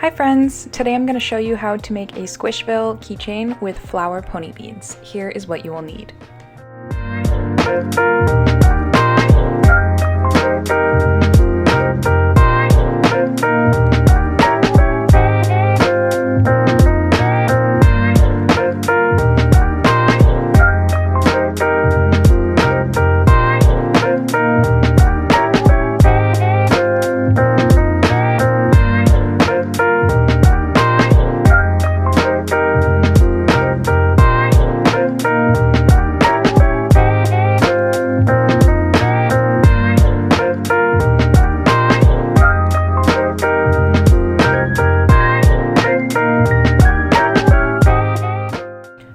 Hi friends! Today I'm going to show you how to make a Squishville keychain with flower pony beads. Here is what you will need.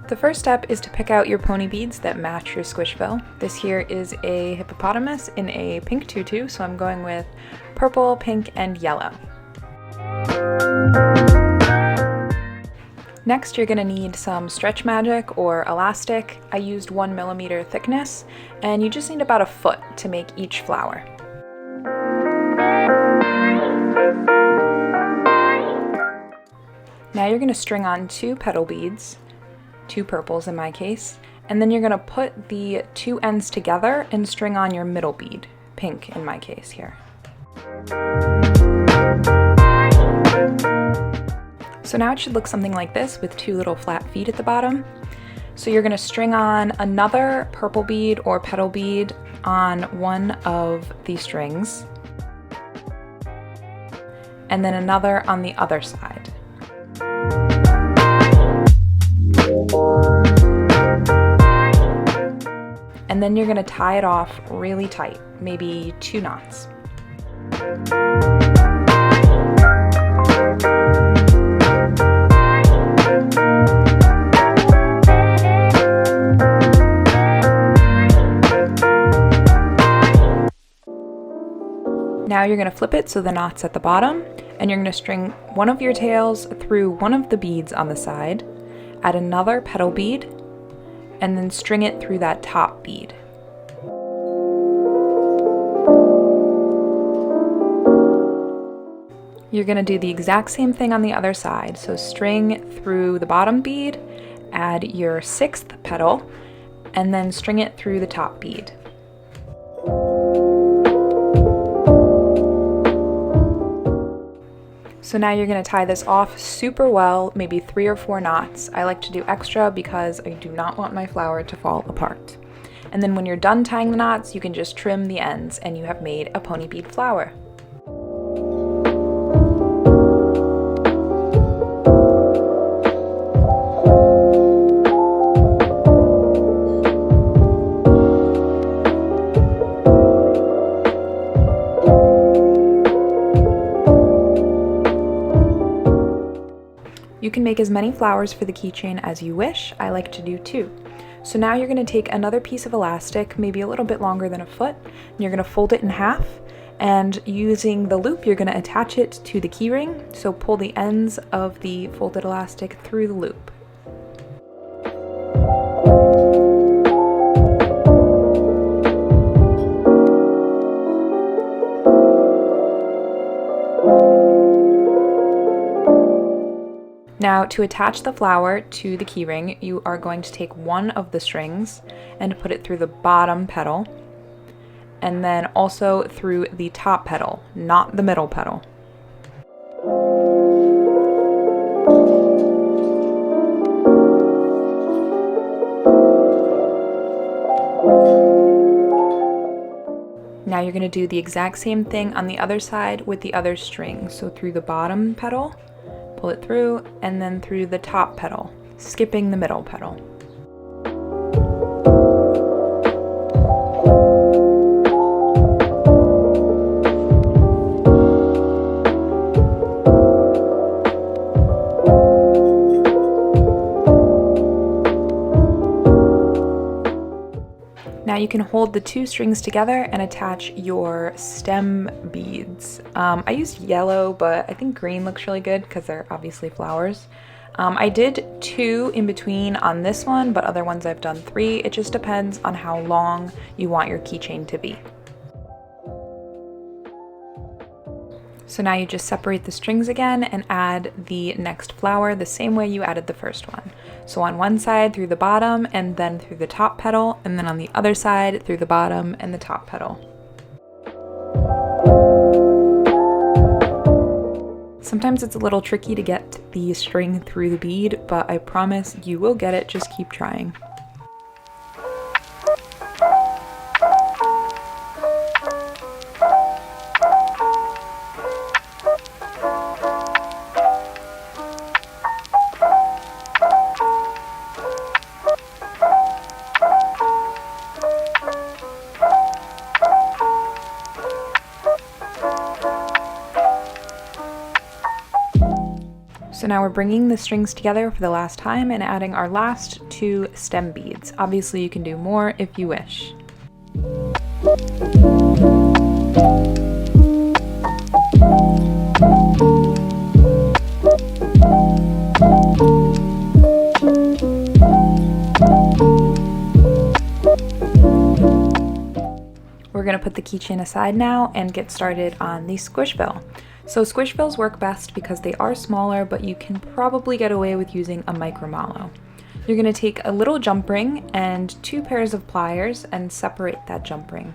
The first step is to pick out your pony beads that match your Squishville. This here is a hippopotamus in a pink tutu, so I'm going with purple, pink, and yellow. Next, you're going to need some stretch magic or elastic. I used 1mm thickness, and you just need about a foot to make each flower. Now you're going to string on 2 petal beads, 2 purples in my case, and then you're going to put the 2 ends together and string on your middle bead, pink in my case here. So now it should look something like this with 2 little flat feet at the bottom. So you're going to string on another purple bead or petal bead on one of the strings, and then another on the other side. And then you're going to tie it off really tight, maybe 2 knots. Now you're going to flip it so the knot's at the bottom, and you're going to string one of your tails through one of the beads on the side, add another petal bead, and then string it through that top bead. You're going to do the exact same thing on the other side, so string through the bottom bead, add your 6th petal, and then string it through the top bead. So now you're going to tie this off super well, maybe 3 or 4 knots. I like to do extra because I do not want my flower to fall apart. And then when you're done tying the knots, you can just trim the ends and you have made a pony bead flower. You can make as many flowers for the keychain as you wish. I like to do 2. So now you're going to take another piece of elastic, maybe a little bit longer than a foot, and you're going to fold it in half, and using the loop you're going to attach it to the keyring, so pull the ends of the folded elastic through the loop. Now, to attach the flower to the keyring, you are going to take one of the strings and put it through the bottom petal, and then also through the top petal, not the middle petal. Now you're going to do the exact same thing on the other side with the other string, so through the bottom petal, pull it through, and then through the top petal, skipping the middle petal. Now you can hold the 2 strings together and attach your stem beads. I used yellow, but I think green looks really good because they're obviously flowers. I did 2 in between on this one, but other ones I've done 3. It just depends on how long you want your keychain to be. So now you just separate the strings again and add the next flower the same way you added the first one. So on one side through the bottom and then through the top petal, and then on the other side through the bottom and the top petal. Sometimes it's a little tricky to get the string through the bead, but I promise you will get it, just keep trying. So now we're bringing the strings together for the last time and adding our last 2 stem beads. Obviously you can do more if you wish. We're going to put the keychain aside now and get started on the squishville. So squishvilles work best because they are smaller, but you can probably get away with using a micromallow. You're going to take a little jump ring and 2 pairs of pliers and separate that jump ring.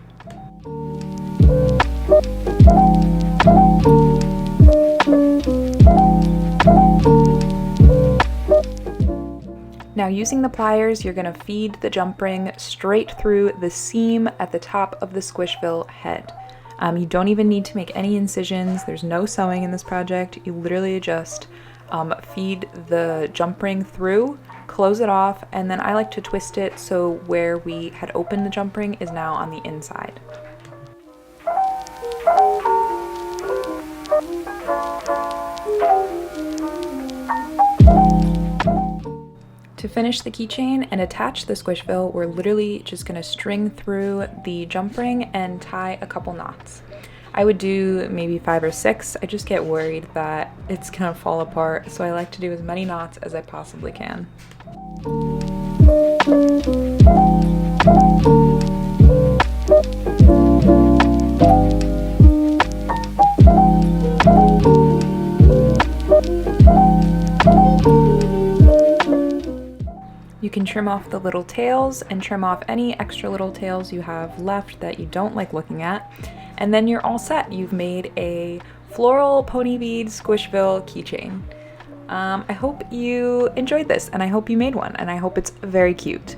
Now using the pliers, you're going to feed the jump ring straight through the seam at the top of the squishville head. You don't even need to make any incisions. There's no sewing in this project. You literally just feed the jump ring through, close it off, and then I like to twist it so where we had opened the jump ring is now on the inside. To finish the keychain and attach the squishville, we're literally just going to string through the jump ring and tie a couple knots. I would do maybe 5 or 6. I just get worried that it's going to fall apart, so I like to do as many knots as I possibly can. You can trim off the little tails and trim off any extra little tails you have left that you don't like looking at, and then you're all set. You've made a floral pony bead squishville keychain. I hope you enjoyed this, and I hope you made one, and I hope it's very cute.